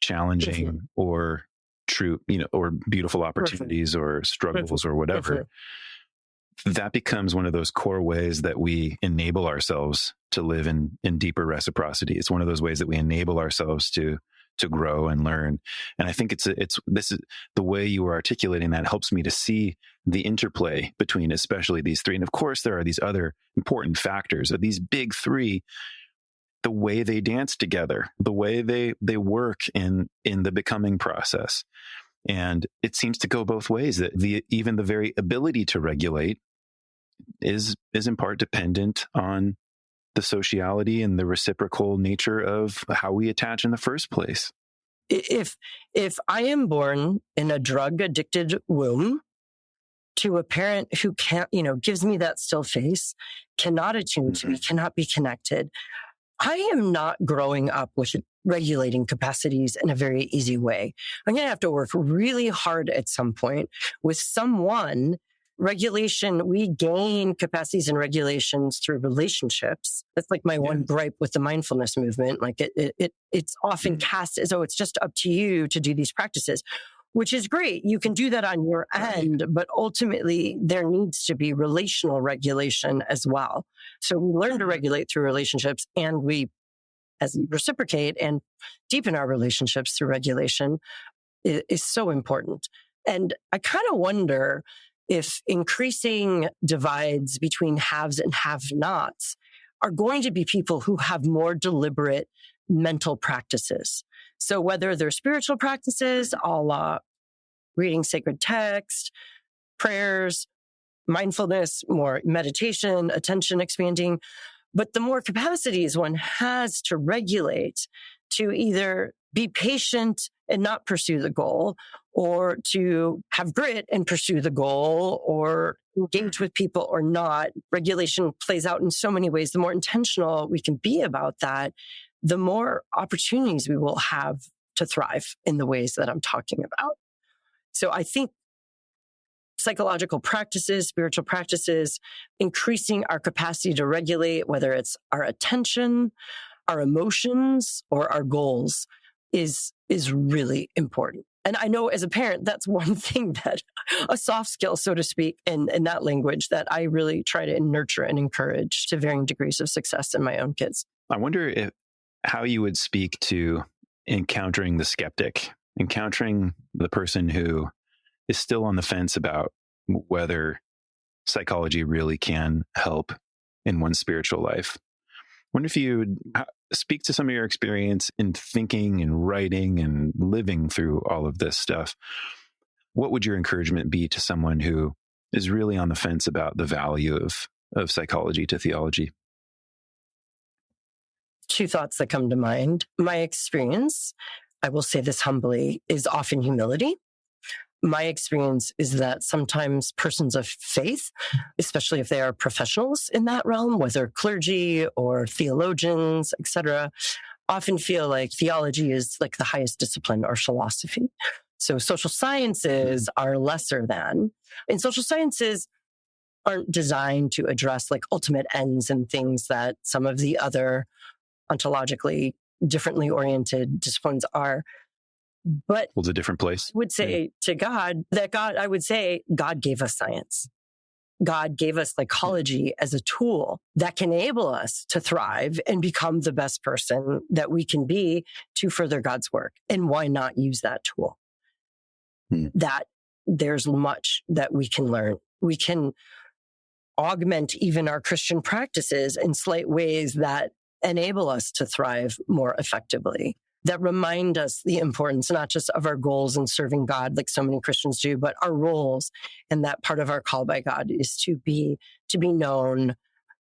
challenging or true, or beautiful opportunities or struggles or whatever. That becomes one of those core ways that we enable ourselves to live in deeper reciprocity. It's one of those ways that we enable ourselves to grow and learn. And I think this is the way you were articulating that helps me to see the interplay between especially these three. And of course, there are these other important factors of these big three, the way they dance together, the way they work in the becoming process. And it seems to go both ways, that even the very ability to regulate is in part dependent on the sociality and the reciprocal nature of how we attach in the first place. If I am born in a drug addicted womb to a parent who can't, gives me that still face, cannot attune to me, cannot be connected, I am not growing up with regulating capacities in a very easy way. I'm going to have to work really hard at some point with someone. Regulation, we gain capacities and regulations through relationships. That's like my one gripe with the mindfulness movement. Like it's often cast as though it's just up to you to do these practices, which is great. You can do that on your end, but ultimately there needs to be relational regulation as well. So we learn to regulate through relationships, and we reciprocate and deepen our relationships through regulation is so important. And I kind of wonder if increasing divides between haves and have-nots are going to be people who have more deliberate mental practices. So whether they're spiritual practices, a la reading sacred text, prayers, mindfulness, more meditation, attention expanding, but the more capacities one has to regulate, to either be patient and not pursue the goal, or to have grit and pursue the goal, or engage with people or not. Regulation plays out in so many ways. The more intentional we can be about that, the more opportunities we will have to thrive in the ways that I'm talking about. So I think psychological practices, spiritual practices, increasing our capacity to regulate, whether it's our attention, our emotions, or our goals, is really important. And I know as a parent, that's one thing that a soft skill, so to speak, in that language that I really try to nurture and encourage to varying degrees of success in my own kids. I wonder how you would speak to encountering the skeptic, encountering the person who is still on the fence about whether psychology really can help in one's spiritual life. I wonder if you would speak to some of your experience in thinking and writing and living through all of this stuff. What would your encouragement be to someone who is really on the fence about the value of psychology to theology? two thoughts that come to mind. My experience, I will say this humbly, is often humility. My experience is that sometimes persons of faith, especially if they are professionals in that realm, whether clergy or theologians, etc., often feel like theology is like the highest discipline or philosophy. So social sciences are lesser than. And social sciences aren't designed to address like ultimate ends and things that some of the other ontologically differently oriented disciplines are. But holds a different place. I would say to God that God gave us science. God gave us psychology as a tool that can enable us to thrive and become the best person that we can be to further God's work. And why not use that tool? That there's much that we can learn. We can augment even our Christian practices in slight ways that enable us to thrive more effectively, that remind us the importance not just of our goals in serving God like so many Christians do, but our roles. And that part of our call by God is to be known,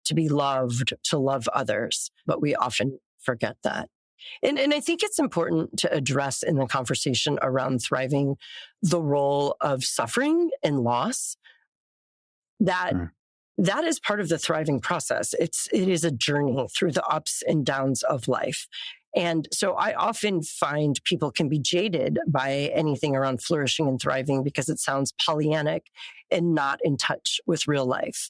to be loved, to love others. But we often forget that. And I think it's important to address in the conversation around thriving the role of suffering and loss. That is part of the thriving process. It is a journey through the ups and downs of life. And so I often find people can be jaded by anything around flourishing and thriving because it sounds Pollyannic and not in touch with real life.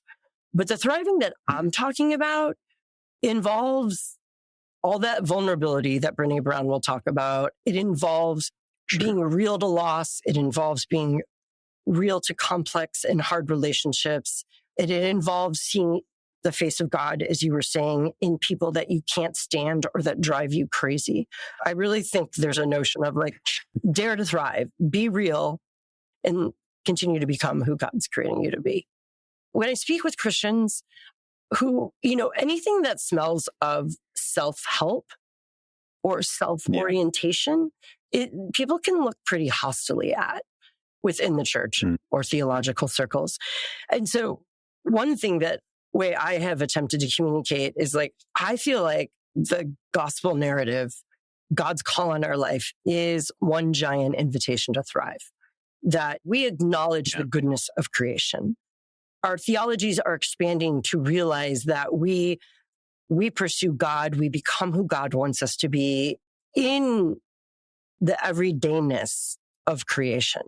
But the thriving that I'm talking about involves all that vulnerability that Brené Brown will talk about. It involves being real to loss. It involves being real to complex and hard relationships. It involves seeing the face of God, as you were saying, in people that you can't stand or that drive you crazy. I really think there's a notion of like, dare to thrive, be real, and continue to become who God's creating you to be. When I speak with Christians who, anything that smells of self-help or self-orientation, people can look pretty hostily at within the church or theological circles. And so one thing that way I have attempted to communicate is like, I feel like the gospel narrative, God's call on our life, is one giant invitation to thrive, that we acknowledge the goodness of creation. Our theologies are expanding to realize that we pursue God, we become who God wants us to be in the everydayness of creation.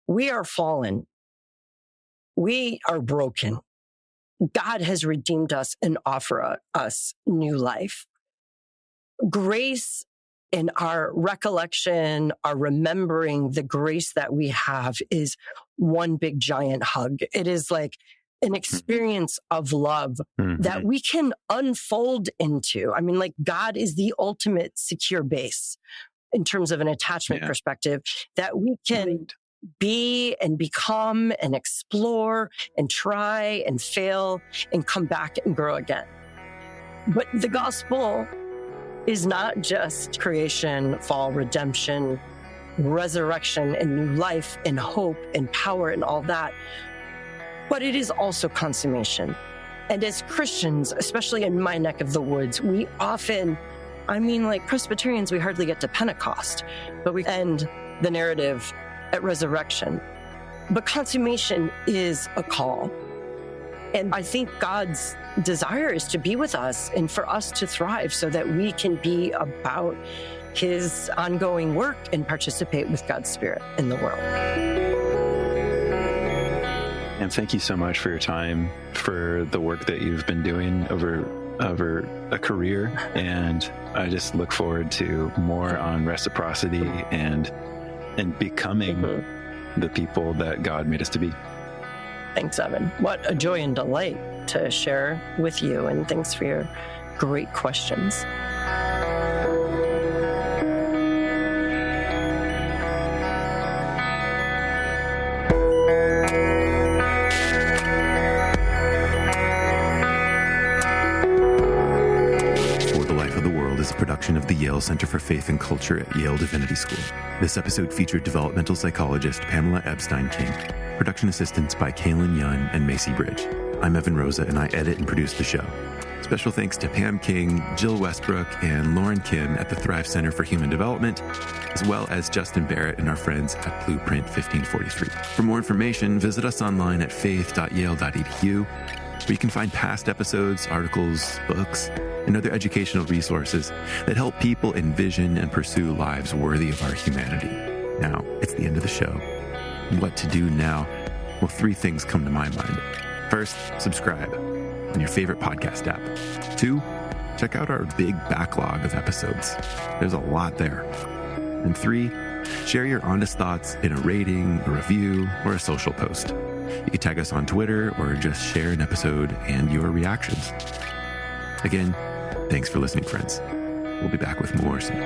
We are fallen. We are broken. God has redeemed us and offered us new life. Grace in our recollection, our remembering the grace that we have is one big giant hug. It is like an experience of love that we can unfold into. I mean, like God is the ultimate secure base in terms of an attachment perspective that we can be and become and explore and try and fail and come back and grow again. But the gospel is not just creation, fall, redemption, resurrection, and new life and hope and power and all that, but it is also consummation. And as Christians, especially in my neck of the woods, we often, like Presbyterians, we hardly get to Pentecost, but we end the narrative at resurrection. But consummation is a call. And I think God's desire is to be with us and for us to thrive so that we can be about his ongoing work and participate with God's Spirit in the world. And thank you so much for your time, for the work that you've been doing over a career. And I just look forward to more on reciprocity and becoming the people that God made us to be. Thanks, Evan. What a joy and delight to share with you. And thanks for your great questions. Is a production of the Yale Center for Faith and Culture at Yale Divinity School. This episode featured developmental psychologist Pamela Epstein-King, production assistance by Kaylin Yun and Macy Bridge. I'm Evan Rosa, and I edit and produce the show. Special thanks to Pam King, Jill Westbrook, and Lauren Kim at the Thrive Center for Human Development, as well as Justin Barrett and our friends at Blueprint 1543. For more information, visit us online at faith.yale.edu, where you can find past episodes, articles, books, and other educational resources that help people envision and pursue lives worthy of our humanity. Now, it's the end of the show. What to do now? Well, 3 things come to my mind. First, subscribe on your favorite podcast app. 2, check out our big backlog of episodes. There's a lot there. And 3, share your honest thoughts in a rating, a review, or a social post. You can tag us on Twitter or just share an episode and your reactions. Again, thanks for listening, friends. We'll be back with more soon.